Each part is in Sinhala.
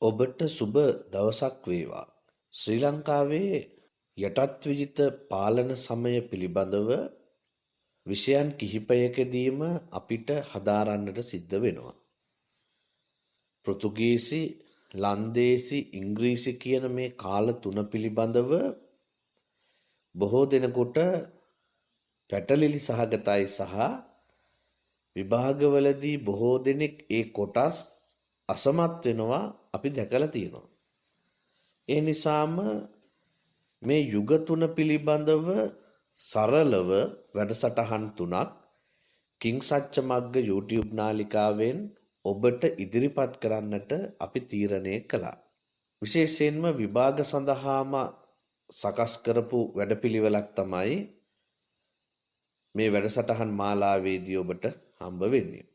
ඔබට සුබ දවසක් වේවා. ශ්‍රී ලංකාවේ යටත් විජිත පාලන සමය පිළිබඳව විෂයන් කිහිපයකදීම අපිට හදාරන්නට සිද්ධ වෙනවා. පෘතුගීසි, ලන්දේසි, ඉංග්‍රීසි කියන මේ කාල තුන පිළිබඳව බොහෝ දෙනෙකුට පැටලිලි සහගතයි සහ විභාගවලදී බොහෝ දෙනෙක් ඒ කොටස් අසමත් වෙනවා අපි දැකලා තියෙනවා. ඒ නිසාම මේ යුග තුන පිළිබඳව සරලව වැඩසටහන් තුනක් කිං සච්ච මග්ග YouTube නාලිකාවෙන් ඔබට ඉදිරිපත් කරන්නට අපි තීරණය කළා. විශේෂයෙන්ම විභාග සඳහාම සකස් කරපු වැඩපිළිවෙලක් තමයි මේ වැඩසටහන් මාලාවේදී ඔබට හම්බ වෙන්නේ.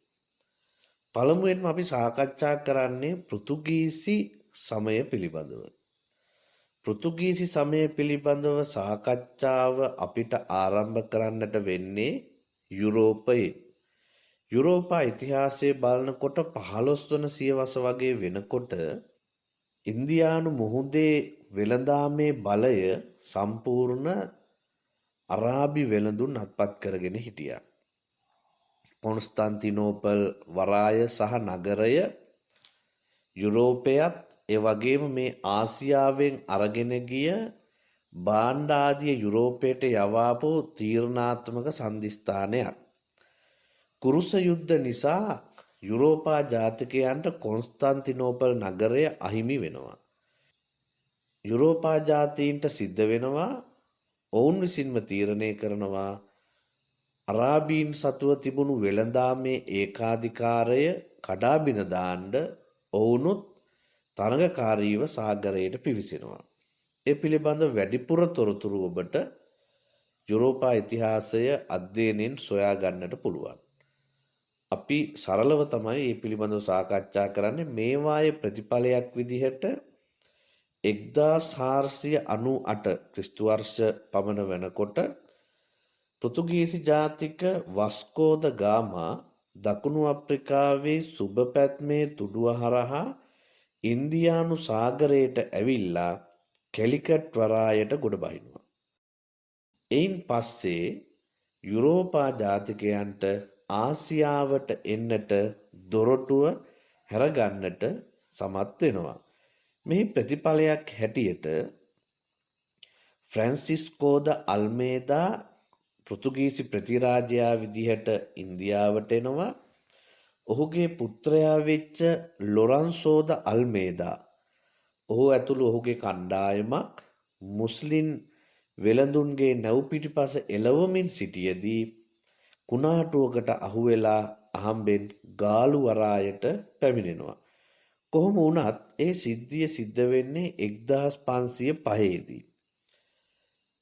පළමුවෙන්ම අපි සාකච්ඡා කරන්නේ පෘතුගීසි සමය පිළිබඳව. පෘතුගීසි සමය පිළිබඳව සාකච්ඡාව අපිට ආරම්භ කරන්නට වෙන්නේ යුරෝපයේ. යුරෝපා ඉතිහාසය බලනකොට 15 වන සියවස වගේ වෙනකොට ඉන්දියානු මුහුදේ වෙළඳාමේ බලය සම්පූර්ණ අරාබි වෙළඳුන් අත්පත් කරගෙන හිටියා. කොන්ස්ටන්තිනෝපල් වරාය සහ නගරය යුරෝපයත් ඒ වගේම මේ ආසියාවෙන් අරගෙන ගිය භාණ්ඩ ආදිය යුරෝපයට යවාපු තීරණාත්මක සන්ධිස්ථානයක්. කුරුස යුද්ධ නිසා යුරෝපා ජාතිකයන්ට කොන්ස්ටන්තිනෝපල් නගරය අහිමි වෙනවා. යුරෝපා ජාතීන්ට සිද්ධ වෙනවා ඔවුන් විසින්ම තීරණය කරනවා අරාබීන් සතුව තිබුණු වෙළඳාමේ ඒකාධිකාරය කඩාබින දාන්න ඔවුනුත් තරඟකාරීව සාගරයට පිවිසෙනවා. ඒ පිළිබඳ වැඩිපුර තොරතුරු ඔබට යුරෝපා ඉතිහාසය අධ්‍යයනයෙන් සොයා ගන්නට පුළුවන්. අපි සරලව තමයි මේ පිළිබඳව සාකච්ඡා කරන්නේ. මේවායේ ප්‍රතිඵලයක් විදිහට 1498 ක්‍රිස්තු වර්ෂ පමණ වෙනකොට පෘතුගීසි ජාතික වස්කෝ ද ගාමා දකුණු අප්‍රිකාවේ සුබ පැත්මේ තුඩුව හරහා ඉන්දියානු සාගරයට ඇවිල්ලා කැලිකට් වරායට ගොඩ බහිනවා. එයින් පස්සේ යුරෝපා ජාතිකයන්ට ආසියාවට එන්නට දොරටුව හැරගන්නට සමත් වෙනවා. මෙහි ප්‍රතිඵලයක් හැටියට ෆ්‍රැන්සිස්කෝ ද අල්මේදා පෘතුගීසි ප්‍රතිරාජයා විදිහට ඉන්දියාවට එනවා. ඔහුගේ පුත්‍රයා වෙච්ච ලොරන්සෝ ද අල්මේදා ඔහු ඇතුළු ඔහුගේ කණ්ඩායමක් මුස්ලිම් වෙළඳුන්ගේ නැව් පිටිපස එළවමින් සිටියදී කුණාටුවකට අහුවෙලා අහම්බෙන් ගාලු වරායට පැමිණෙනවා. කොහොම වුණත් ඒ සිද්ධිය සිද්ධ වෙන්නේ 1505 දී.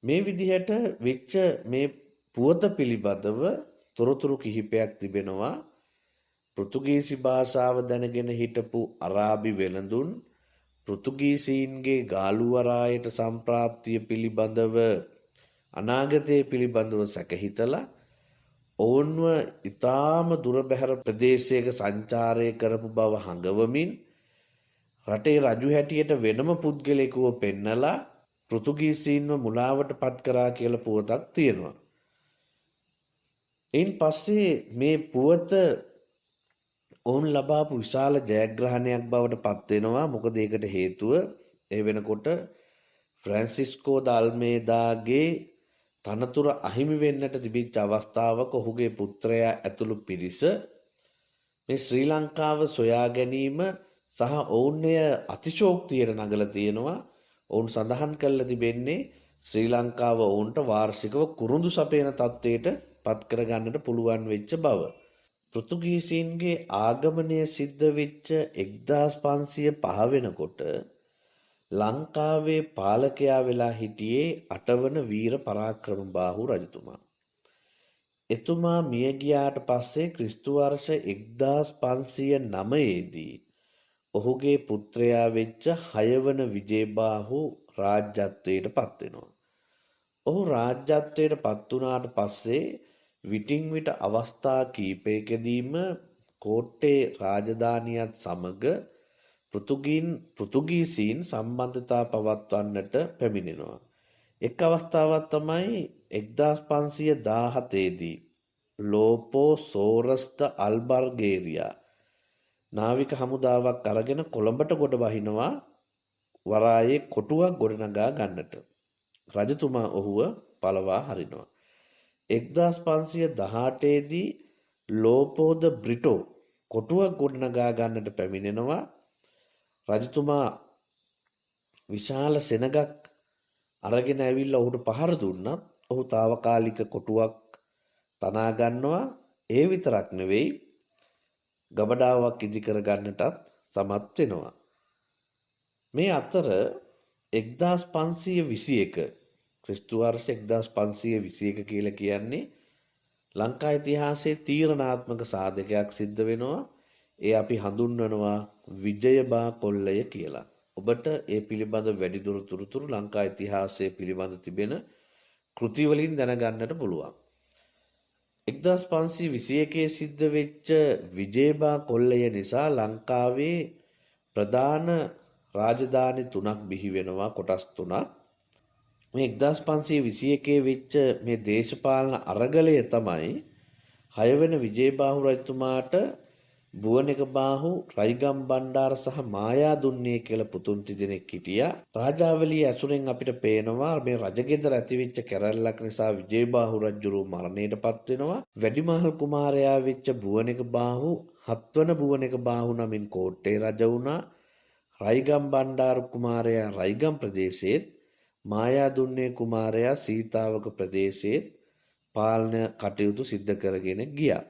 මේ විදිහට වෙච්ච මේ පුවත පිළිබඳව තොරතුරු කිහිපයක් තිබෙනවා. පෘතුගීසි භාෂාව දැනගෙන හිටපු අරාබි වෙළඳුන් පෘතුගීසීන්ගේ ගාලු වරායට සම්ප්‍රාප්තිය පිළිබඳව අනාගතය පිළිබඳව සැකහිතලා ඔවුන්ව ඊටාම දුර බැහැර ප්‍රදේශයක සංචාරය කරපු බව හඟවමින් රටේ රජු හැටියට වෙනම පුද්ගලයෙකුව පෙන්නලා පෘතුගීසීන්ව මුලාවට පත් කරා කියලා පුවතක් තියෙනවා. එයින් පස්සේ මේ පුවත ඔවුන් ලබාපු විශාල ජයග්‍රහණයක් බවට පත් වෙනවා. මොකද ඒකට හේතුව ඒ වෙනකොට ෆ්‍රැන්සිස්කෝ ද අල්මේදාගේ තනතුර අහිමි වෙන්නට තිබිච්ච අවස්ථාවක ඔහුගේ පුත්‍රයා ඇතුළු පිරිස මේ ශ්‍රී ලංකාව සොයා ගැනීම සහ ඔවුන් එය අතිශෝක්තියට නගලා තියෙනවා. ඔවුන් සඳහන් කරලා තිබෙන්නේ ශ්‍රී ලංකාව ඔවුන්ට වාර්ෂිකව කුරුඳු සපයන තත්ත්වයට පත් කරගන්නට පුළුවන් වෙච්ච බව. පෘතුගීසීන්ගේ ආගමනය සිද්ධ වෙච්ච 1505 වෙනකොට ලංකාවේ පාලකයා වෙලා හිටියේ 8 වන වීර පරාක්‍රමබාහු රජතුමා. එතුමා මිය ගියාට පස්සේ ක්‍රිස්තු වර්ෂ 1509 දී ඔහුගේ පුත්‍රයා වෙච්ච 6 වන විජේබාහු රාජ්‍යත්වයට පත් වෙනවා. ඔහු රාජ්‍යත්වයට පත් වුණාට පස්සේ විටින් විට අවස්ථා කීපයකදීම කෝට්ටේ රාජධානියත් සමග පෘතුගීසීන් සම්බන්ධතා පවත්වන්නට පැමිණෙනවා. එක් අවස්ථාවක් තමයි 1517 දී ලෝපෝ සෝරස්ට අල්බර්ගේරියා නාවික හමුදාවක් අරගෙන කොළඹට ගොඩ වහිනවා වරායේ කොටුවක් ගොඩනගා ගන්නට. රජතුමා ඔහුව පළවා හරිනවා. 1518 දී ලෝපෝද බ්‍රිටෝ කොටුවක් ගොඩනගා ගන්නට පැමිණෙනවා. රජතුමා විශාල සෙනගක් අරගෙන ඇවිල්ලා ඔහුට පහර දුන්නත් ඔහු తాවකාලික කොටුවක් තනා ගන්නවා. ඒ විතරක් නෙවෙයි ගබඩාවක් ඉදිකර ගන්නටත් සමත් වෙනවා. මේ අතර 1521 ක්‍රිස්තු වර්ෂ 1521 කියලා කියන්නේ ලංකා ඉතිහාසයේ තීරණාත්මක සාධකයක් සිද්ධ වෙනවා. ඒ අපි හඳුන්වනවා විජයබා කොල්ලය කියලා. ඔබට ඒ පිළිබඳ වැඩිදුර තොරතුරු ලංකා ඉතිහාසය පිළිබඳ තිබෙන කෘති වලින් දැනගන්නට පුළුවන්. 1521 සිද්ධ වෙච්ච විජයබා කොල්ලය නිසා ලංකාවේ ප්‍රධාන රාජධානි තුනක් බිහි වෙනවා, කොටස් තුනක්. මේ 1521 වෙච්ච මේ දේශපාලන අරගලය තමයි 6 වෙනි විජයබාහු රජතුමාට බුවනෙකබාහු, රයිගම් බණ්ඩාර සහ මායා දුන්නේ කියලා පුතුන් දෙදෙනෙක් හිටියා. රාජාවලිය ඇසුරෙන් අපිට පේනවා මේ රජගෙදර ඇතිවෙච්ච කැරැල්ලක් නිසා විජයබාහු රජුරු මරණයටපත් වෙනවා. වැඩිමහල් කුමාරයා වෙච්ච බුවනෙකබාහු 7 වන බුවනෙකබාහු නමින් කෝට්ටේ රජ වුණා. රයිගම් බණ්ඩාර කුමාරයා රයිගම් ප්‍රදේශයේත්, මායා දුන්නේ කුමාරයා සීතාවක ප්‍රදේශයේත් පාලන කටයුතු සිද්ධ කරගෙන ගියා.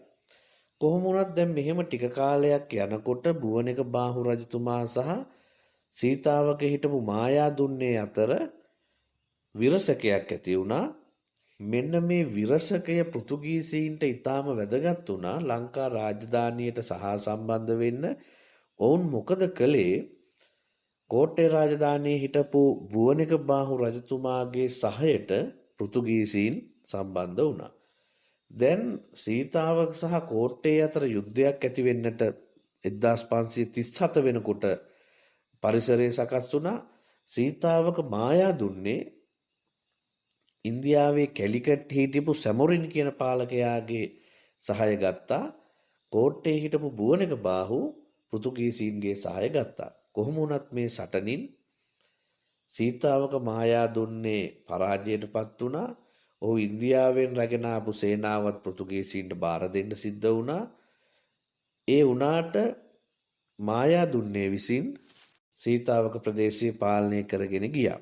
කොහොම වුණත් දැන් මෙහෙම ටික කාලයක් යනකොට බුවනෙකබාහු රජතුමා සහ සීතාවක හිටපු මායා දුන්නේ අතර විරසකයක් ඇති වුණා. මෙන්න මේ විරසකය පෘතුගීසීන්ට ඉතාම වැදගත් වුණා ලංකා රාජධානියට සහ සම්බන්ධ වෙන්න. ඔවුන් මොකද කළේ? කෝට්ටේ රාජධානියේ හිටපු බුවනෙකබාහු රජතුමාගේ සහයට පෘතුගීසීන් සම්බන්ධ වුණා. දැන් සීතාවක සහ කෝට්ටේ අතර යුද්ධයක් ඇති වෙන්නට 1537 වෙනකොට පරිසරය සකස් වුණා. සීතාවක මායා දුන්නේ ඉන්දියාවේ කැලිකට් හිටපු සැමොරින් කියන පාලකයාගේ සහාය ගත්තා. කෝට්ටේ හිටපු බුවනෙකබාහු පෘතුගීසීන්ගේ සහාය ගත්තා. කොහොම වුණත් මේ සටනින් සීතාවක මායා දුන්නේ පරාජයටපත් වුණා. ඔහු ඉන්දියාවෙන් රැගෙන ආපු සේනාවත් පෘතුගීසීන්ට බාර දෙන්න සිද්ධ වුණා. ඒ වුණාට මායා දුන්නේ විසින් සීතාවක ප්‍රදේශය පාලනය කරගෙන ගියා.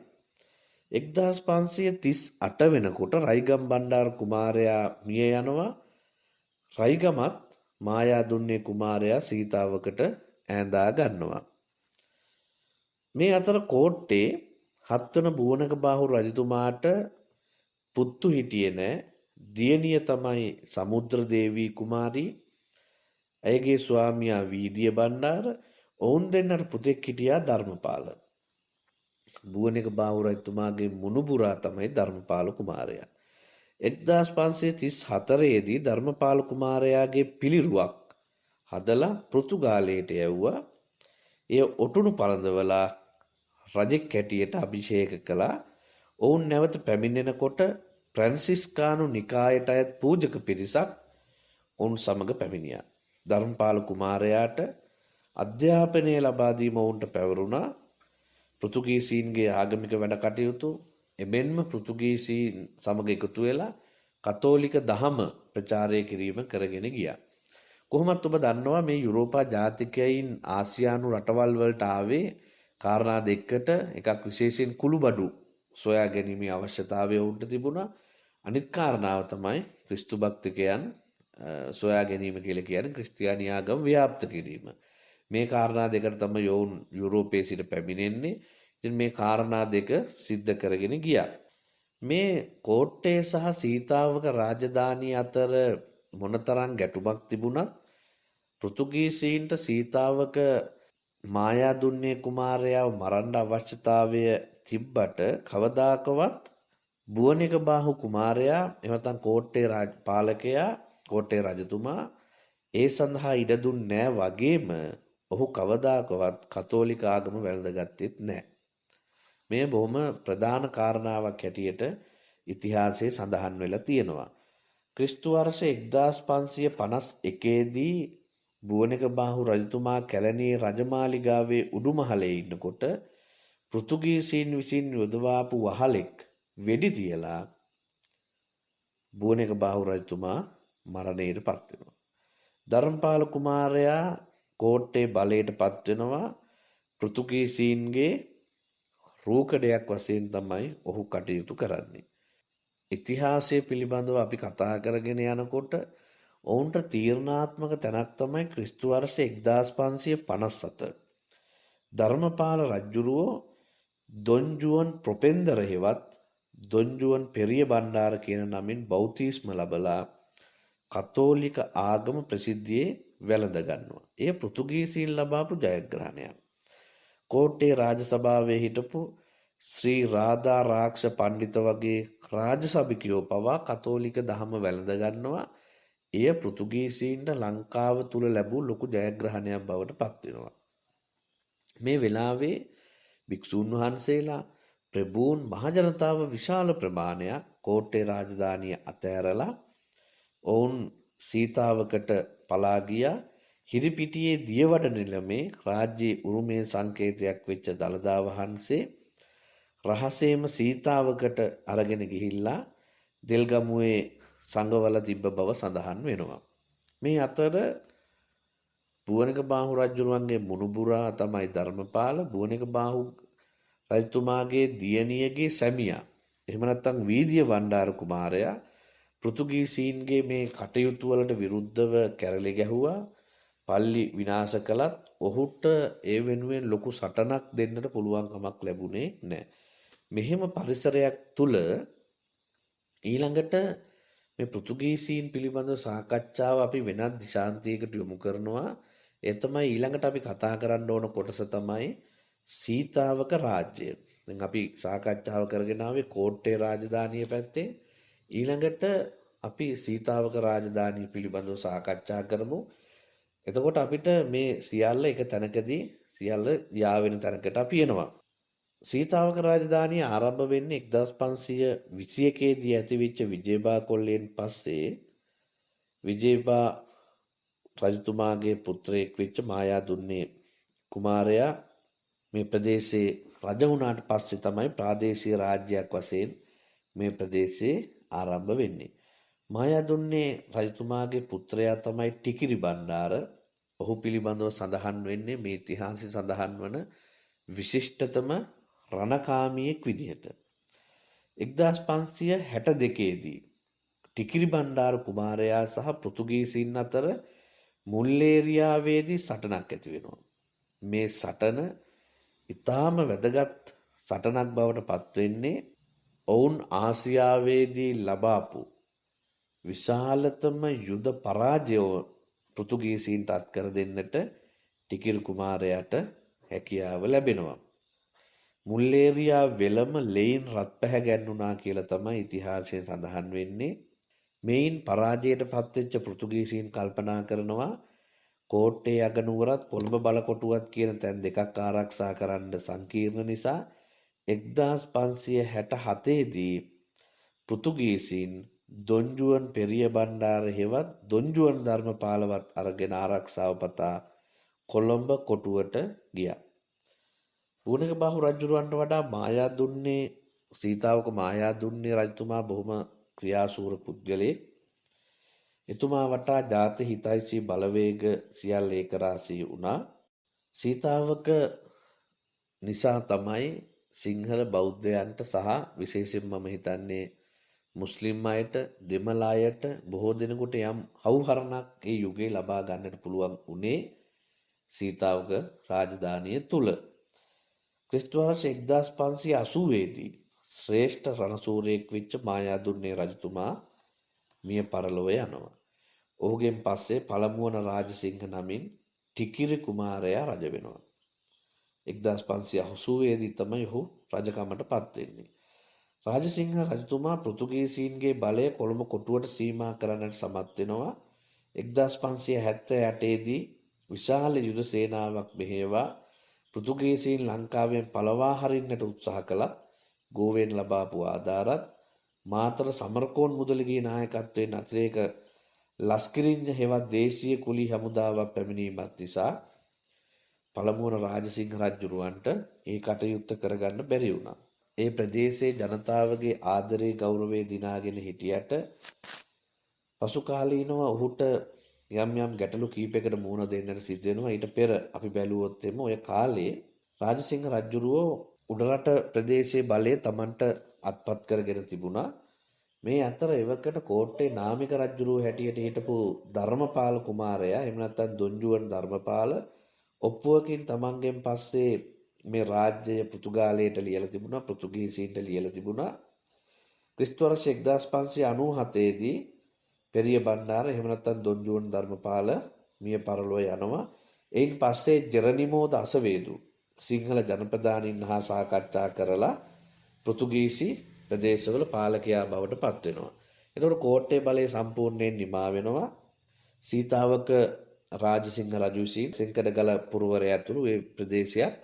1538 වෙනකොට රයිගම් බණ්ඩාර කුමාරයා මිය යනවා. රයිගමත් මායා දුන්නේ කුමාරයා සීතාවකට ඈඳා ගන්නවා. මේ අතර කෝට්ටේ 7 වන බුවනෙකබාහු රජතුමාට පුත්තු හිටියේ නෑ. දියණිය තමයි සමුද්‍ර දේවී කුමාරී. ඇයගේ ස්වාමියා වීදිය බණ්ඩාර. ඔවුන් දෙන්නට පුතෙක් හිටියා ධර්මපාල. බුවනෙකබාහු රජතුමාගේ මුණුබුරා තමයි ධර්මපාල කුමාරයා. 1534 දී ධර්මපාල කුමාරයාගේ පිළිරුවක් හදලා පෘතුගාලයට යවුවා. එය ඔටුනු පළඳවලා රජෙක් හැටියට අභිෂේක කළා. ඔවුන් නැවත පැමිණෙනකොට ප්‍රැන්සිස්කානු නිකායට අයත් පූජක පිරිසක් ඔවුන් සමග පැමිණියා. ධර්මපාල කුමාරයාට අධ්‍යාපනය ලබා දීම ඔවුන්ට පැවරුණා. පෘතුගීසීන්ගේ ආගමික වැඩ කටයුතු, එමෙන්ම පෘතුගීසීන් සමග එකතු වෙලා කතෝලික දහම ප්‍රචාරය කිරීම කරගෙන ගියා. කොහොමත් ඔබ දන්නවා මේ යුරෝපා ජාතිකයින් ආසියානු රටවල් වලට ආවේ කාරණා දෙකකට. එකක් විශේෂයෙන් කුළුබඩු සොයා ගැනීමේ අවශ්‍යතාවය ඔවුන්ට තිබුණා. අනිත් කාරණාව තමයි ක්‍රිස්තු භක්තිකයන් සොයා ගැනීම කියලා කියන්නේ ක්‍රිස්තියානි ආගම ව්‍යාප්ත කිරීම. මේ කාරණා දෙකට තමයි ඔවුන් යුරෝපයේ සිට පැමිණෙන්නේ. ඉතින් මේ කාරණා දෙක සිද්ධ කරගෙන ගියා. මේ කෝට්ටේ සහ සීතාවක රාජධානිය අතර මොනතරම් ගැටුමක් තිබුණත් පෘතුගීසීන්ට සීතාවක මායා දුන්නේ කුමාරයාව මරන්න අවශ්‍යතාවය තිබ්බට කවදාකවත් බුවනෙකබාහු කුමාරයා එමෙතන් කෝට්ටේ පාලකයා කෝට්ටේ රජතුමා ඒ සඳහා ඉඩ දුන්නේ නැහැ. වගේම ඔහු කවදාකවත් කතෝලික ආගම වැළඳගත්තෙත් නැහැ. මේ බොහොම ප්‍රධාන කාරණාවක් හැටියට ඉතිහාසයේ සඳහන් වෙලා තියෙනවා. ක්‍රිස්තු වර්ෂ 1551 දී බුවනික බාහු රජතුමා කැලණියේ රජමාලිගාවේ උඩුමහලේ ඉන්නකොට පෘතුගීසීන් විසින් යොදවාපු වහලෙක් වෙඩි තියලා බුවනික බාහු රජතුමා මරණයට පත් වෙනවා. ධර්මපාල කුමාරයා කෝට්ටේ බලයට පත් වෙනවා. පෘතුගීසීන්ගේ රූකඩයක් වශයෙන් තමයි ඔහු කටයුතු කරන්නේ. ඉතිහාසය පිළිබඳව අපි කතා කරගෙන යනකොට ඔවුන්ට තීරණාත්මක තැනක් තමයි ක්‍රිස්තු වර්ෂ 1557. ධර්මපාල රජුරුවෝ දොන්ජුවන් ප්‍රොපෙන්දර හෙවත් දොන්ජුවන් පෙරිය බණ්ඩාර කියන නමින් බෞතිස්ම ලබලා කතෝලික ආගම ප්‍රසිද්ධියේ වැළඳ ගන්නවා. එය පෘතුගීසීන් ලබාපු ජයග්‍රහණයක්. කෝට්ටේ රාජසභාවේ හිටපු ශ්‍රී රාධා රාක්ෂ පණ්ඩිත වගේ රාජසභිකයෝ පවා කතෝලික දහම වැළඳ ගන්නවා. එය පෘතුගීසීන්ට ලංකාව තුල ලැබූ ලොකු ජයග්‍රහණයක් බවට පත් වෙනවා. මේ වෙලාවේ භික්ෂූන් වහන්සේලා ප්‍රභූන් මහජනතාව විශාල ප්‍රමාණයක් කෝට්ටේ රාජධානිය අතෑරලා ඔවුන් සීතාවකට පලා ගියා. හිරිපිටියේ දියවඩ නිලමේ රාජ්‍යයේ උරුමේ සංකේතයක් වෙච්ච දළදා වහන්සේ රහසේම සීතාවකට අරගෙන ගිහිල්ලා දෙල්ගමුවේ සංගවල තිබ්බ බව සඳහන් වෙනවා. මේ අතර බුවනික බාහු රජුරුවන්ගේ මුණුබුරා තමයි ධර්මපාල. බුවනික බාහු රජතුමාගේ දියණියගේ සැමියා එහෙම නැත්නම් වීදිය බණ්ඩාර කුමාරයා පෘතුගීසීන්ගේ මේ කටයුතු වලට විරුද්ධව කැරලි ගැහුවා. පල්ලි විනාශ කළත් ඔහුට ඒ වෙනුවෙන් ලොකු සටනක් දෙන්නට පුළුවන් කමක් ලැබුණේ නැහැ. මෙහෙම පරිසරයක් තුල ඊළඟට මේ පෘතුගීසීන් පිළිබඳව සාකච්ඡාව අපි වෙනත් දිශාන්තියකට යොමු කරනවා. ඒ තමයි ඊළඟට අපි කතා කරන්න ඕන කොටස තමයි සීතාවක රාජ්‍යය. දැන් අපි සාකච්ඡාව කරගෙන ආවේ කෝට්ටේ රාජධානිය පැත්තේ. ඊළඟට අපි සීතාවක රාජධානිය පිළිබඳව සාකච්ඡා කරමු. එතකොට අපිට මේ සියල්ල එක තැනකදී සියල්ල යාවෙන තැනකට අපි එනවා. සීතාවක රාජධානිය ආරම්භ වෙන්නේ 1521 දී ඇතිවෙච්ච විජේබා කොල්ලෙන් පස්සේ විජේබා රජතුමාගේ පුත්‍රයෙක් වෙච්ච මායාදුන්නේ කුමාරයා මේ ප්‍රදේශයේ රජ වුණාට පස්සේ තමයි ප්‍රාදේශීය රාජ්‍යයක් වශයෙන් මේ ප්‍රදේශයේ ආරම්භ වෙන්නේ. මායාදුන්නේ රජතුමාගේ පුත්‍රයා තමයි ටිකිරි බණ්ඩාර. ඔහු පිළිබඳව සඳහන් වෙන්නේ මේ ඉතිහාසයේ සඳහන් වන විශිෂ්ටතම රණකාමියෙක් විදිහට. 1562 දී ටිකිරි බණ්ඩාර කුමාරයා සහ පෘතුගීසීන් අතර මුල්ලේරියාවේදී සටනක් ඇති වෙනවා. මේ සටන ඉතාම වැදගත් සටනක් බවට පත් වෙන්නේ ඔවුන් ආසියාවේදී ලබාපු විශාලතම යුද පරාජය පෘතුගීසීන්ට අත්කර දෙන්නට ටිකිරි කුමාරයාට හැකියාව ලැබෙනවා. මුල්ලේරියා වෙලම ලෙයින් රත් පැහැ ගැන්වුණා කියලා තමයි ඉතිහාසයෙන් සඳහන් වෙන්නේ. මෙයින් පරාජයට පත්වෙච්ච පෘතුගීසීන් කල්පනා කරනවා කෝට්ටේ අගනුවරත් කොළඹ බලකොටුවත් කියන තැන් දෙකක් ආරක්ෂා කරන්න සංකීර්ණ නිසා 1567 දී පෘතුගීසීන් දොන්ජුවන් පෙරිය බණ්ඩාර හෙවත් දොන්ජුවන් ධර්මපාලවත් අරගෙන ආරක්ෂාව පතා කොළඹ කොටුවට ගියා. බුවනික බාහු රජුරවන්ට වඩා මායාදුන්නේ සීතාවක මායාදුන්නේ රජතුමා බොහොම ක්‍රියාශූර පුද්ගලයෙක්. එතුමා වටා ජාති හිතයිසී බලවේග සියල්ල ඒකරාශී වුණා. සීතාවක නිසා තමයි සිංහල බෞද්ධයන්ට සහ විශේෂයෙන් මම හිතන්නේ මුස්ලිම් අයට දෙමළ අයට බොහෝ දෙනෙකුට යම් හවුහරණක් ඒ යුගයේ ලබා ගන්නට පුළුවන් උනේ සීතාවක රාජධානිය තුල. ක්‍රිස්තු වර්ෂ 1580 දී ශ්‍රේෂ්ඨ රණසූරයෙක් වෙච්ච මායාදුන්නේ රජතුමා මිය පරලොව යනවා. ඔහුගෙන් පස්සේ පළමුවන රාජසිංහ නමින් ටිකිරි කුමාරයා රජ වෙනවා. 1580 දී තමයි ඔහු රජකමට පත් වෙන්නේ. රාජසිංහ රජතුමා පෘතුගීසීන්ගේ බලය කොළඹ කොටුවට සීමා කරන්නට සමත් වෙනවා. 1578 දී විශාල යුද සේනාවක් මෙහෙවා පෘතුගීසීන් ලංකාවෙන් පළවා හරින්නට උත්සාහ කළත් ගෝවෙන් ලබාපු ආධාරත් මාතර සමරකෝන් මුදලිගේ නායකත්වයෙන් අතිරේක ලස්කිරිඤ්ඤ හෙවත් දේශීය කුලී හමුදාවක් පැමිණීමත් නිසා පළමුවන රාජසිංහ රජුරවන්ට ඒ කටයුත්ත කරගන්න බැරි වුණා. ඒ ප්‍රදේශයේ ජනතාවගේ ආදරේ ගෞරවය දිනාගෙන හිටියට පසු කාලීනව ඔහුට යම් ගැටලු කීපයකට මුහුණ දෙන්නට සිද්ධ වෙනවා. ඊට පෙර අපි බැලුවොත් එම ඔය කාලේ රාජසිංහ රජුරෝ උඩරට ප්‍රදේශයේ බලය Tamanට අත්පත් කරගෙන තිබුණා. මේ අතර එවකට කෝට්ටේ නාමික රජුරුව හැටියට හිටපු ධර්මපාල කුමාරයා එහෙම නැත්නම් දොංජුවන් ධර්මපාල ඔප්පුවකින් තමන්ගෙන් පස්සේ මේ රාජ්‍යය පෘතුගාලයට ලියලා තිබුණා, පෘතුගීසීන්ට ලියලා තිබුණා. ක්‍රිස්තු වර්ෂ 1597 දී පෙරිය බණ්ඩාර එහෙම නැත්නම් දොංජුවන් ධර්මපාල මිය පරලොව යනවා. එයින් පස්සේ ජෙරනිමෝ දසවේදු සිංහල ජනපදානීන් හා සාකච්ඡා කරලා පෘතුගීසි ප්‍රදේශවල පාලකයා බවට පත් වෙනවා. එතකොට කෝට්ටේ බලය සම්පූර්ණයෙන් නිමා වෙනවා. සීතාවක රාජසිංහ රජු විසින් සෙන්කඩගල පුරවරය ඇතුළු ඒ ප්‍රදේශයක්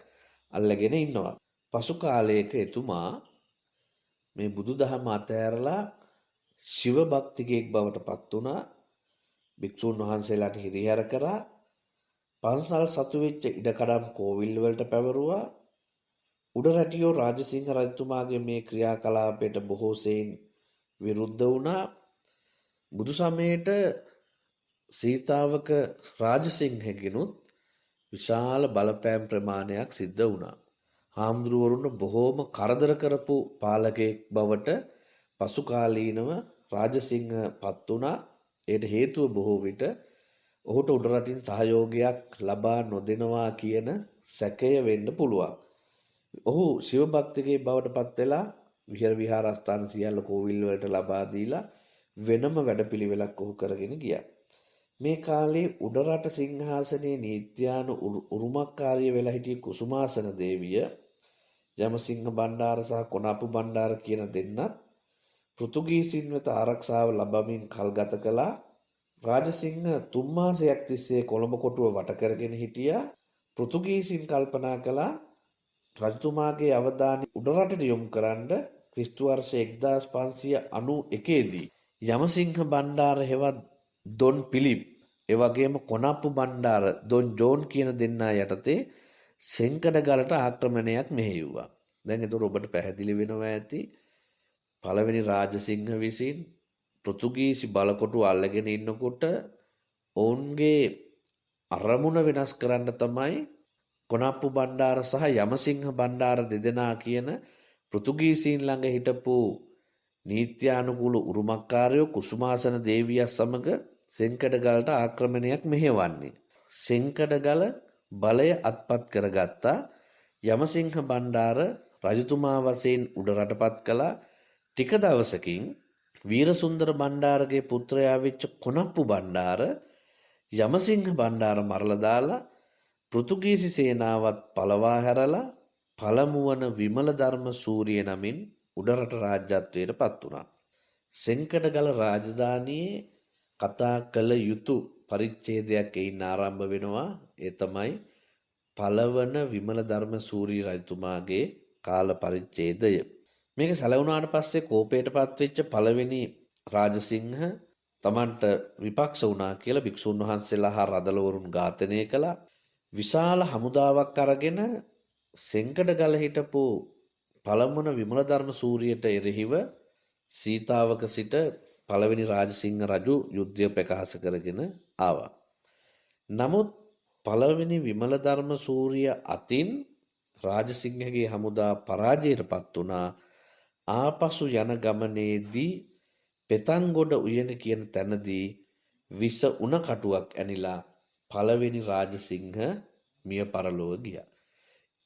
අල්ලගෙන ඉන්නවා. පසු කාලයක එතුමා මේ බුදුදහම අතහැරලා ශිව භක්තිකයෙක් බවට පත් වුණා. භික්ෂූන් වහන්සේලාට හිරිහැර කරා. පන්සල් සතු වෙච්ච ඉඩකඩම් කෝවිල් වලට පැවරුවා. උඩරැටියෝ රාජසිංහ රජතුමාගේ මේ ක්‍රියාකලාපයට බොහෝ සෙයින් විරුද්ධ වුණා. බුදු සමයට සීතාවක රාජසිංහගෙනුත් විශාල බලපෑම් ප්‍රමාණයක් සිද්ධ වුණා. හාමුදුරුවරුන්ට බොහෝම කරදර කරපු පාලකයෙක් බවට පසු කාලීනව රාජසිංහ පත් වුණා. ඒට හේතුව බොහෝ විට ඔහුට උඩරටින් සහයෝගයක් ලබා නොදෙනවා කියන සැකය වෙන්න පුළුවන්. ඔහු ශිව භක්තිකයෙක් බවට පත් වෙලා විහාර විහාරස්ථාන සියල්ල කෝවිල් වලට ලබා දීලා වෙනම වැඩපිළිවෙලක් ඔහු කරගෙන ගියා. මේ කාලේ උඩරට සිංහාසනයේ නීත්‍යානු උරුමකාරිය වෙලා හිටිය කුසුමාසන දේවිය යමසිංහ බණ්ඩාර සහ කොණාපු බණ්ඩාර කියන දෙන්නත් පෘතුගීසින් වෙත ආරක්ෂාව ලබමින් කල්ගත කළා. රාජසිංහ 3 මාසයක් තිස්සේ කොළඹ කොටුව වට කරගෙන හිටියා. පෘතුගීසින් කල්පනා කළා රජතුමාගේ අවධානය උඩරටට යොමු කරන්න ක්‍රිස්තු වර්ෂ 1591 දී යමසිංහ බණ්ඩාර හෙවත් දොන් පිලිප් එවැගේම කොණාප්පු බණ්ඩාර දොන් ජෝන් කියන දෙන්නා යටතේ සෙන්කඩගලට ආක්‍රමණයක් මෙහෙයුවා. දැන් ඒතර ඔබට පැහැදිලි වෙනවා ඇති පළවෙනි රාජසිංහ විසින් පෘතුගීසි බලකොටු අල්ලගෙන ඉන්නකොට ඔවුන්ගේ අරමුණ වෙනස් කරන්න තමයි කොණාප්පු බණ්ඩාර සහ යමසිංහ බණ්ඩාර දෙදෙනා කියන පෘතුගීසීන් ළඟ හිටපු නීත්‍යානුකූල උරුමකාරයෝ කුසුමාසන දේවියත් සමග සෙන්කඩගලට ආක්‍රමණයක් මෙහෙවන්නේ. සෙන්කඩගල බලය අත්පත් කරගත්තා. යමසිංහ බණ්ඩාර රජතුමා වශයෙන් උඩරටපත් කළා. ටික දවසකින් වීරසුන්දර බණ්ඩාරගේ පුත්‍රයා වෙච්ච කොණාප්පු බණ්ඩාර යමසිංහ බණ්ඩාර මරලා දාලා පෘතුගීසි සේනාවත් පළවා හැරලා පළමුවන විමල ධර්ම සූරිය නමින් උඩරට රාජ්‍යත්වයට පත් වුණා. සෙන්කඩගල රාජධානියේ කතා කළ යුතු පරිච්ඡේදයක් එයින් ආරම්භ වෙනවා. ඒ තමයි පළවන විමල ධර්ම සූරිය රජතුමාගේ කාල පරිච්ඡේදය. මේක සැලවුණාට පස්සේ කෝපයට පත්වෙච්ච පළවෙනි රාජසිංහ තමන්ට විපක්ෂ වුණා කියලා භික්ෂුන් වහන්සේලා හා රදලවරුන් ඝාතනය කළා. විශාල හමුදාවක් අරගෙන සෙන්කඩගල හිටපු පළමුවන විමල ධර්ම සූරියට එරෙහිව සීතාවක සිට පළවෙනි රාජසිංහ රජු යුද්ධය ප්‍රකාශ කරගෙන ආවා. නමුත් පළවෙනි විමල ධර්ම සූරිය අතින් රාජසිංහගේ හමුදා පරාජයට පත් වුණා. ආපසු යන ගමනේදී පෙතන්ගොඩ උයන කියන තැනදී විස උණ කටුවක් ඇනිලා පළවෙනි රාජසිංහ මිය පරලොව ගියා.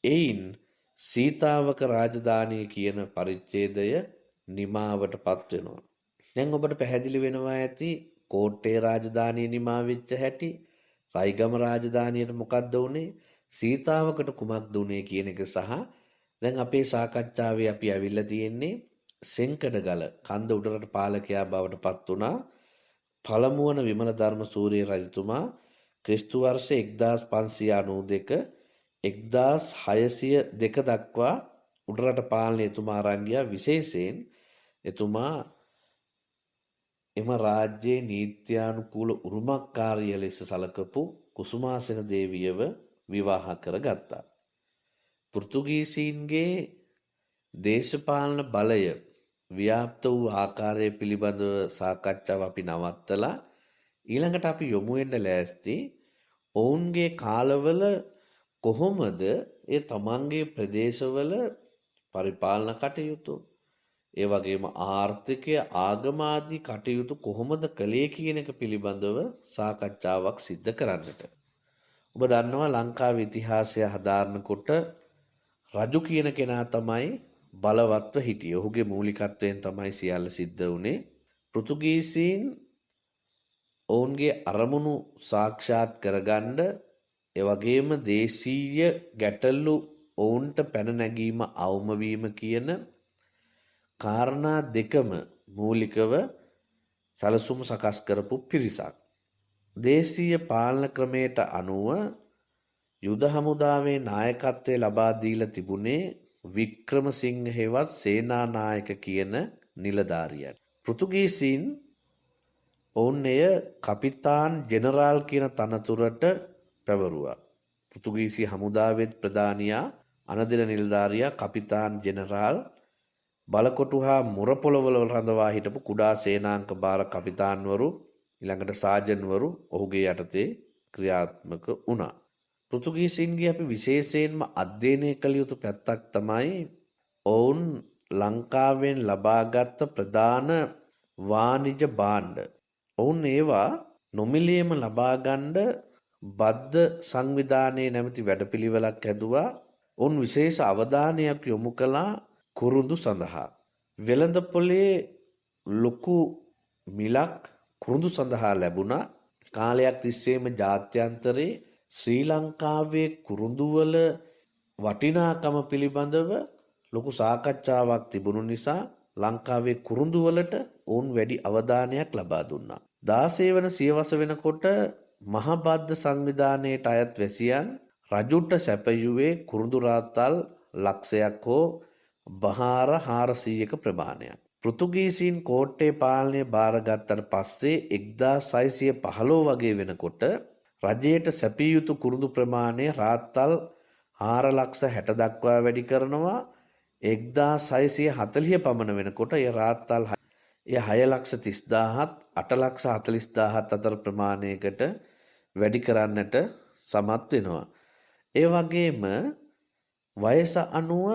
එයින් සීතාවක රාජධානිය කියන පරිච්ඡේදය නිමාවට පත් වෙනවා. දැන් ඔබට පැහැදිලි වෙනවා ඇති කෝට්ටේ රාජධානිය නිමා වෙච්ච හැටි, රයිගම රාජධානියට මොකක්ද වුනේ, සීතාවකට කුමක්ද වුනේ කියන එක සහ දැන් අපේ සාකච්ඡාවේ අපි ඇවිල්ලා තියෙන්නේ සෙන්කඩගල කන්ද උඩරට පාලකයා බවට පත් වුණා පළමුවන විමල ධර්ම සූරිය රජතුමා ක්‍රිස්තු වර්ෂ 1592 1602 දක්වා උඩරට පාලනය එතුමා අරන් ගියා. විශේෂයෙන් එතුමා එම රාජ්‍යයේ නීත්‍යානුකූල උරුමකාරිය ලෙස සලකපු කුසුමාසන දේවියව විවාහ කරගත්තා. පෘතුගීසීන්ගේ දේශපාලන බලය ව්‍යාප්ත වූ ආකාරය පිළිබඳව සාකච්ඡාව අපි නවත්තලා ඊළඟට අපි යොමු වෙන්න ලෑස්ති ඔවුන්ගේ කාලවල කොහොමද ඒ තමන්ගේ ප්‍රදේශවල පරිපාලන කටයුතු ඒ වගේම ආර්ථිකය ආගමාදී කටයුතු කොහොමද කළේ කියන එක පිළිබඳව සාකච්ඡාවක් සිද්ධ කරන්නට. ඔබ දන්නවා ලංකාවේ ඉතිහාසය හදාරනකොට රජු කියන කෙනා තමයි බලවත්ව හිටියේ. ඔහුගේ මූලිකත්වයෙන් තමයි සියල්ල සිද්ධ වුණේ. පෘතුගීසීන් ඔවුන්ගේ අරමුණු සාක්ෂාත් කරගන්න ඒ වගේම දේශීය ගැටලු ඔවුන්ට පැන නැගීම අවමවීම කියන කාරණා දෙකම මූලිකව සැලසුම් සකස් කරපු පිරිසක්. දේශීය පාලන ක්‍රමයට අනුව යුද හමුදාවේ නායකත්වය ලබා දීලා තිබුණේ වික්‍රමසිංහ හෙවත් සේනානායක කියන නිලධාරියන්. පෘතුගීසීන් ඔවුන් එය කපිතාන් ජෙනරාල් කියන තනතුරට පැවරුවා. පෘතුගීසි හමුදාවෙත් ප්‍රධානියා අනදින නිලධාරියා කපිතාන් ජෙනරාල් බලකොටු හා මුරපොළවල රඳවා හිටපු කුඩා සේනාංක භාර කපිතාන්වරු ඊළඟට සාජන්වරු ඔහුගේ යටතේ ක්‍රියාත්මක වුණා. පෘතුගීසින්ගේ අපි විශේෂයෙන්ම අධ්‍යයනය කළ යුතු පැත්තක් තමයි ඔවුන් ලංකාවෙන් ලබාගත් ප්‍රධාන වාණිජ භාණ්ඩ. ඔවුන් ඒවා නොමිලේම ලබා ගන්න බද්ධ සංවිධානයේ නැමැති වැඩපිළිවෙලක් හැදුවා. ඔවුන් විශේෂ අවධානයක් යොමු කළා කුරුඳු සඳහා. වෙළඳපොලේ ලොකු මිලක් කුරුඳු සඳහා ලැබුණා. කාලයක් තිස්සේම ජාත්‍යන්තරේ ශ්‍රී ලංකාවේ කුරුඳුවල වටිනාකම පිළිබඳව ලොකු සාකච්ඡාවක් තිබුණු නිසා ලංකාවේ කුරුඳුවලට ඔවුන් වැඩි අවධානයක් ලබා දුන්නා. 16 වන සියවස වෙනකොට මහබද්ධ සංවිධානයට අයත් වැසියන් රජුට සැපයුවේ කුරුඳු රාත්තල් ලක්ෂයක් හෝ බහාර 400ක ප්‍රමාණයක්. පෘතුගීසීන් කෝට්ටේ පාලනය බාරගත්තට පස්සේ 1615 වගේ වෙනකොට රජයට සැපිය යුතු කුරුඳු ප්‍රමාණය රාත්තල් 4,60,000 දක්වා වැඩි කරනවා. 1640 පමණ වෙනකොට ඒ රාත්තල් 6,30,000ත් 8,40,000ත් අතර ප්‍රමාණයකට වැඩි කරන්නට සමත් වෙනවා. ඒ වගේම වයස අනුව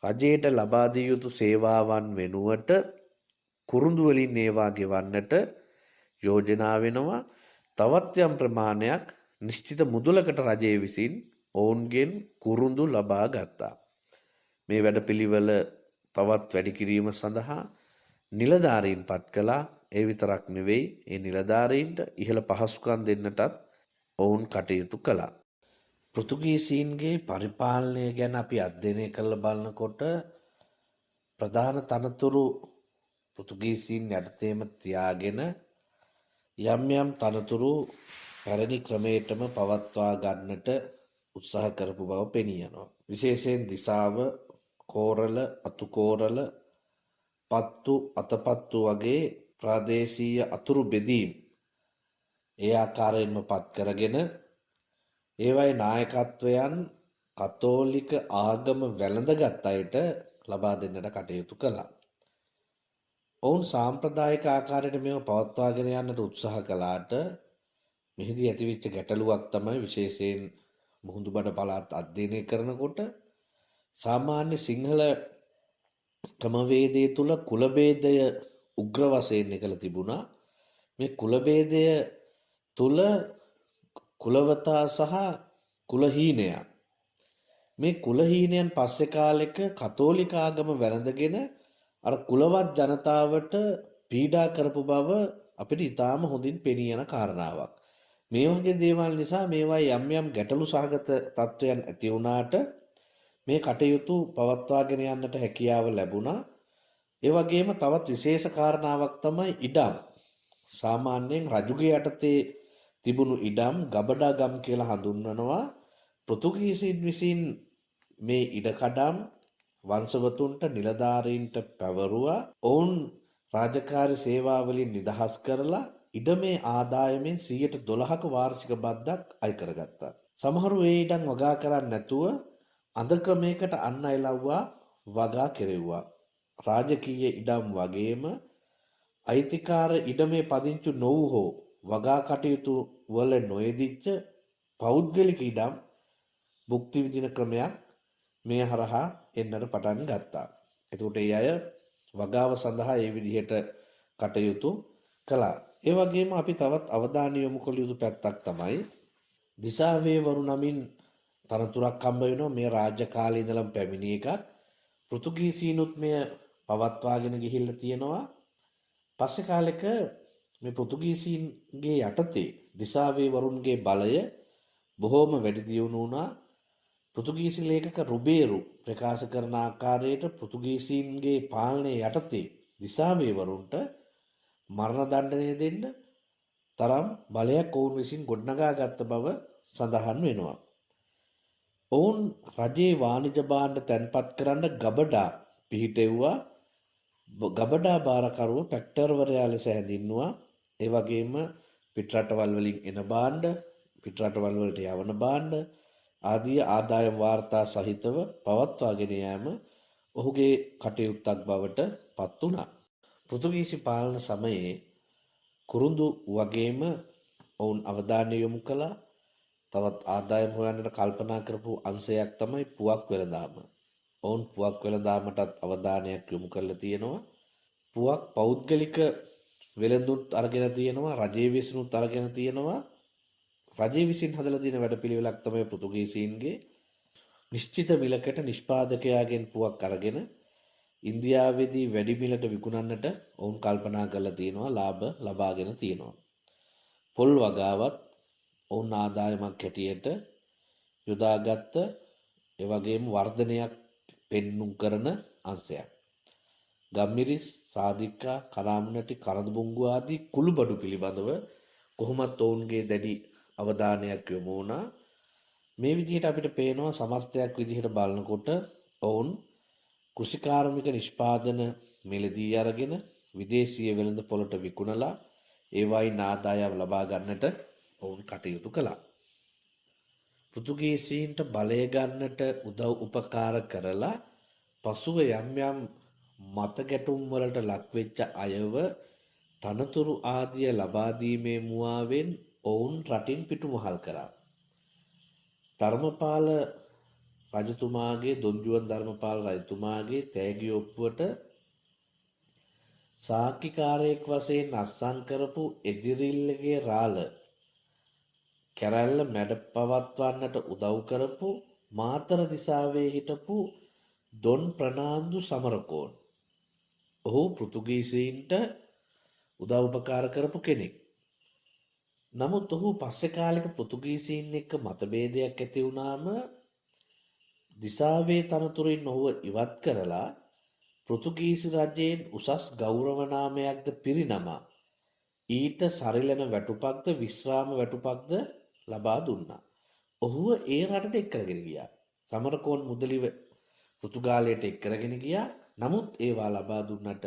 රජයට ලබා දිය යුතු සේවාවන් වෙනුවට කුරුඳු වලින් ඒවා ගෙවන්නට යෝජනා වෙනවා. තවත් යම් ප්‍රමාණයක් නිශ්චිත මුදලකට රජය විසින් ඔවුන්ගෙන් කුරුඳු ලබා ගත්තා. මේ වැඩපිළිවෙල තවත් වැඩි කිරීම සඳහා නිලධාරීන් පත් කළා. ඒ විතරක් නෙවෙයි, ඒ නිලධාරීන්ට ඉහළ පහසුකම් දෙන්නටත් ඔවුන් කටයුතු කළා. පෘතුගීසීන්ගේ පරිපාලනය ගැන අපි අධ්‍යයනය කරලා බලනකොට ප්‍රධාන තනතුරු පෘතුගීසීන් යටතේම තියාගෙන යම් යම් තනතුරු පැරණි ක්‍රමයටම පවත්වා ගන්නට උත්සාහ කරපු බව පෙනී යනවා. විශේෂයෙන් දිසාව, කෝරළ, අතුකෝරළ, පත්තු, අතපත්තු වගේ ප්‍රාදේශීය අතුරු බෙදීම් ඒ ආකාරයෙන්ම පත් කරගෙන ඒවයි නායකත්වයන් කතෝලික ආගම වැළඳගත් අයට ලබා දෙන්නට කටයුතු කළා. ඔවුන් සාම්ප්‍රදායික ආකාරයට මේව පවත්වාගෙන යන්නට උත්සාහ කළාට මෙහිදී ඇතිවෙච්ච ගැටලුවක් තමයි විශේෂයෙන් මුහුදුබඩ පළාත් අධ්‍යයනය කරනකොට සාමාන්‍ය සිංහල ක්‍රමවේදය තුළ කුලභේදය උග්‍ර වශයෙන් එකල තිබුණා. මේ කුලභේදය තුළ කුලවතා සහ කුලහීනයා, මේ කුලහීනයන් පස්සේ කාලෙක කතෝලික ආගම වැළඳගෙන අර කුලවත් ජනතාවට පීඩා කරපු බව අපිට ඉතාම හොඳින් පෙනී යන කාරණාවක්. මේ වගේ දේවල් නිසා මේවා යම් යම් ගැටලු සහගත තත්ත්වයන් ඇති වුණාට මේ කටයුතු පවත්වාගෙන යන්නට හැකියාව ලැබුණා. ඒ වගේම තවත් විශේෂ කාරණාවක් තමයි ඉඩම්. සාමාන්‍යයෙන් රජුගේ යටතේ තිබුණු ඉඩම් ගබඩා ගම් කියලා හඳුන්වනවා. පෘතුගීසීන් විසින් මේ ඉඩකඩම් වංශවතුන්ට නිලධාරීන්ට පැවරුවා. ඔවුන් රාජකාරි සේවාවලින් නිදහස් කරලා ඉඩමේ ආදායමෙන් 12%ක වාර්ෂික බද්දක් අය කරගත්තා. සමහරු ඒ ඉඩම් වගා කරන්නේ නැතුව අඳ ක්‍රමයකට අන් අය ලව්වා වගා කෙරෙව්වා. රාජකීය ඉඩම් වගේම අයිතිකාර ඉඩමේ පදිංචි නොවූ හෝ වගා කටයුතු වල නොයෙදිච්ච පෞද්ගලික ඉඩම් භුක්ති විඳින ක්‍රමයක් මේ හරහා එන්නට පටන් ගත්තා. එතකොට ඒ අය වගාව සඳහා ඒ විදිහට කටයුතු කළා. ඒ වගේම අපි තවත් අවධානය යොමු කළ යුතු පැත්තක් තමයි දිසාවේවරු නමින් තනතුරක් හම්බ වෙනවා මේ රාජ්‍ය කාලේ ඉඳලම පැමිණි එකක්. පෘතුගීසීනුත් මෙය පවත්වාගෙන ගිහිල්ලා තියෙනවා. පස්සේ කාලෙක මේ පෘතුගීසීන්ගේ යටතේ දිසාවේවරුන්ගේ බලය බොහෝම වැඩි දියුණු වුණා. පෘතුගීසි ලේඛක රුබේරු ප්‍රකාශ කරන ආකාරයට පෘතුගීසීන්ගේ පාලනය යටතේ දිසාවේවරුන්ට මරණ දණ්ඩනය දෙන්න තරම් බලයක් ඔවුන් විසින් ගොඩනගා ගත්ත බව සඳහන් වෙනවා. ඔවුන් රජයේ වාණිජ භාණ්ඩ තැන්පත් කරන්න ගබඩා පිහිටෙව්වා. ගබඩා භාරකරුව පැක්ටර්වරයා ලෙස හැඳින්වුවා. ඒ වගේම පිටරටවල් වලින් එන භාණ්ඩ, පිටරටවල් වලට යවන භාණ්ඩ ආදී ආදායම් වාර්තා සහිතව පවත්වාගෙන යාම ඔහුගේ කටයුත්තක් බවට පත් වුණා. පෘතුගීසි පාලන සමයේ කුරුඳු වගේම ඔවුන් අවධානය යොමු කළා. තවත් ආදායම් හොයන්නට කල්පනා කරපු අංශයක් තමයි පුවක් වෙළඳාම. ඔවුන් පුවක් වෙළඳාමටත් අවධානයක් යොමු කරලා තියෙනවා. පුවක් පෞද්ගලික වෙළඳුත් අරගෙන තියෙනවා, රජයේ විසිනුත් අරගෙන තියෙනවා. රජයේ විසින් හදලා තියෙන වැඩපිළිවෙලක් තමයි පෘතුගීසීන්ගේ නිශ්චිත මිලකට නිෂ්පාදකයාගෙන් පුවක් අරගෙන ඉන්දියාවේදී වැඩි මිලට විකුණන්නට ඔවුන් කල්පනා කරලා තියෙනවා, ලාභ ලබාගෙන තියෙනවා. පොල් වගාවත් ඔවුන් ආදායමක් හැටියට යොදාගත්ත ඒ වගේම වර්ධනයක් පෙන්눔 කරන අංශයක්. ගම්මිරිස්, සාදික්කා, කරාමුණටි, කරදබුංගු ආදී කුළුබඩු පිළිබඳව කොහොමත් ඔවුන්ගේ දැඩි අවධානයක් යොමු වුණා. මේ විදිහට අපිට පේනවා සමස්තයක් විදිහට බලනකොට ඔවුන් කෘෂිකාර්මික නිෂ්පාදන මිලදී අරගෙන විදේශීය වෙළඳ පොළට විකුණලා ඒවායින් ආදායම් ලබා ගන්නට ඔවුන් කටයුතු කළා. පෘතුගීසීන්ට බලය ගන්නට උදව් උපකාර කරලා පසුව යම් යම් මත ගැටුම් වලට ලක්වෙච්ච අයව තනතුරු ආදිය ලබා දීමේ මුවාවෙන් ඔවුන් රටින් පිටුමහල් කරා. ධර්මපාල රජතුමාගේ දොන්ජුවන් ධර්මපාල රජතුමාගේ තෑගි ඔප්පුවට සාක්කිකාරයෙක් වශයෙන් අත්සන් කරපු එදිරිල්ලගේ රාළ කැරැල්ල මැඩ පවත්වන්නට උදව් කරපු මාතර දිසාවේ හිටපු දොන් ප්‍රනාන්දු සමරකෝන්. ඔහු පෘතුගීසීන්ට උදව් උපකාර කරපු කෙනෙක්. නමුත් ඔහු පස්සේ කාලෙක පෘතුගීසීන් එක්ක මතභේදයක් ඇති වුණාම දිසාවේ තනතුරින් ඔහුව ඉවත් කරලා පෘතුගීසි රජයෙන් උසස් ගෞරව නාමයක්ද පිරිනමා ඊට සරිලන වැටුපක්ද විශ්‍රාම වැටුපක්ද ලබා දුන්නා. ඔහුව ඒ රටට එක් කරගෙන ගියා. සමරකෝන් මුදලිව පෘතුගාලයට එක් කරගෙන ගියා. නමුත් ඒවා ලබා දුන්නට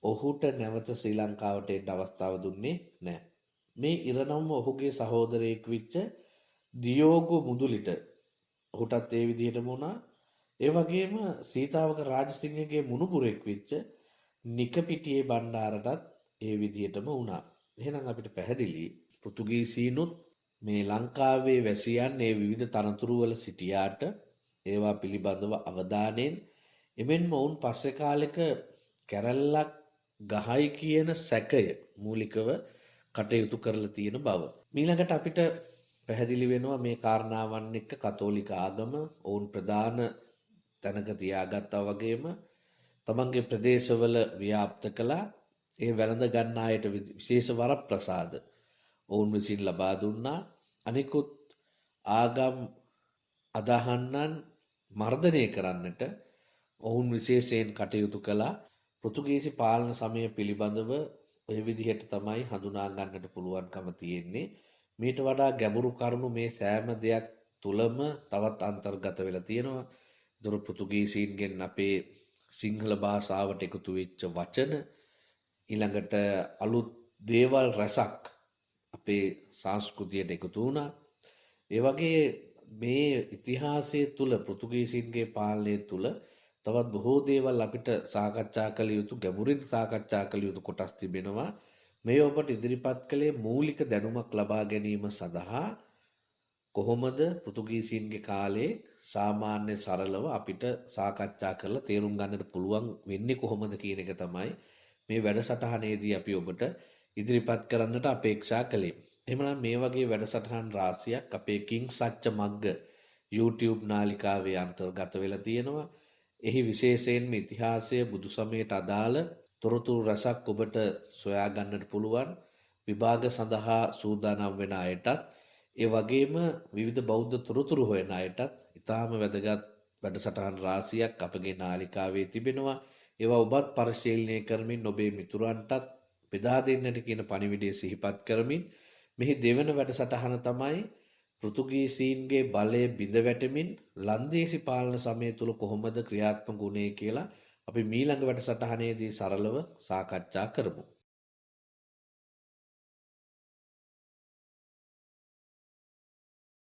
ඔහුට නැවත ශ්‍රී ලංකාවට එන්න අවස්ථාව දුන්නේ නැහැ. මේ ඉරණම්ම ඔහුගේ සහෝදරයෙක් වෙච්ච දියෝගෝ මුදුලිට ඔහුටත් ඒ විදිහටම වුණා. ඒ වගේම සීතාවක රාජසිංහගේ මුණුබුරෙක් වෙච්ච නිකපිටියේ බණ්ඩාරටත් ඒ විදිහටම වුණා. එහෙනම් අපිට පැහැදිලි පෘතුගීසීනුත් මේ ලංකාවේ වැසියන් ඒ විවිධ තනතුරු වල සිටියාට ඒවා පිළිබඳව අවධානයෙන් එමෙන්ම ඔවුන් පස්සේ කාලෙක කැරැල්ලක් ගහයි කියන සැකය මූලිකව කටයුතු කරලා තියෙන බව. ඊළඟට අපිට පැහැදිලි වෙනවා මේ කාරණාවන් එක්ක කතෝලික ආගම ඔවුන් ප්‍රධාන තැනක තියාගත්තා වගේම තමන්ගේ ප්‍රදේශවල ව්‍යාප්ත කළා. ඒ වැළඳ ගන්න අයට විශේෂ වරප්‍රසාද ඔවුන් විසින් ලබා දුන්නා. අනිකුත් ආගම් අදහන්නන් මර්ධනය කරන්නට ඔවුන් විශේෂයෙන් කටයුතු කළා. පෘතුගීසි පාලන සමය පිළිබඳව ඔය විදිහට තමයි හඳුනා ගන්නට පුළුවන්කම තියෙන්නේ. මීට වඩා ගැඹුරු කරුණු මේ සෑම දෙයක් තුළම තවත් අන්තර්ගත වෙලා තියෙනවා. ඒතර පෘතුගීසීන්ගෙන් අපේ සිංහල භාෂාවට එකතු වෙච්ච වචන, ඊළඟට අලුත් දේවල් රැසක් අපේ සංස්කෘතියට එකතු වුණා. ඒ වගේ මේ ඉතිහාසය තුළ පෘතුගීසින්ගේ පාලනය තුළ තවත් බොහෝ දේවල් අපිට සාකච්ඡා කළ යුතු, ගැඹුරින් සාකච්ඡා කළ යුතු කොටස් තිබෙනවා. මේ ඔබට ඉදිරිපත් කළේ මූලික දැනුමක් ලබා ගැනීම සඳහා කොහොමද පෘතුගීසින්ගේ කාලේ සාමාන්‍ය සරලව අපිට සාකච්ඡා කරලා තේරුම් ගන්නට පුළුවන් වෙන්නේ කොහොමද කියන එක තමයි මේ වැඩසටහනේදී අපි ඔබට ඉදිරිපත් කරන්නට අපේක්ෂා කළේ. එහෙමනම් මේ වගේ වැඩසටහන් රාශියක් අපේ කිං සච්ච මග්ග YouTube නාලිකාවේ අන්තර්ගත වෙලා තියෙනවා. එහි විශේෂයෙන්ම ඉතිහාසය බුදු සමයට අදාළ තොරතුරු රසක් ඔබට සොයා ගන්නට පුළුවන්. විභාග සඳහා සූදානම් වෙන අයටත්, ඒ වගේම විවිධ බෞද්ධ තොරතුරු හොයන අයටත් ඉතාම වැදගත් වැඩසටහන් රාශියක් අපගේ නාලිකාවේ තිබෙනවා. ඒවා ඔබත් පරිශීලනය කරමින් ඔබේ මිතුරන්ටත් බෙදා දෙන්නට කියන පණිවිඩය සිහිපත් කරමින් මෙහි දෙවන වැඩසටහන තමයි පෘතුගීසීන්ගේ බලය බිඳ වැටෙමින් ලන්දේසි පාලන සමය තුළ කොහොමද ක්‍රියාත්මක වුණේ කියලා අපි මීළඟ වැඩසටහනේදී සරලව සාකච්ඡා කරමු.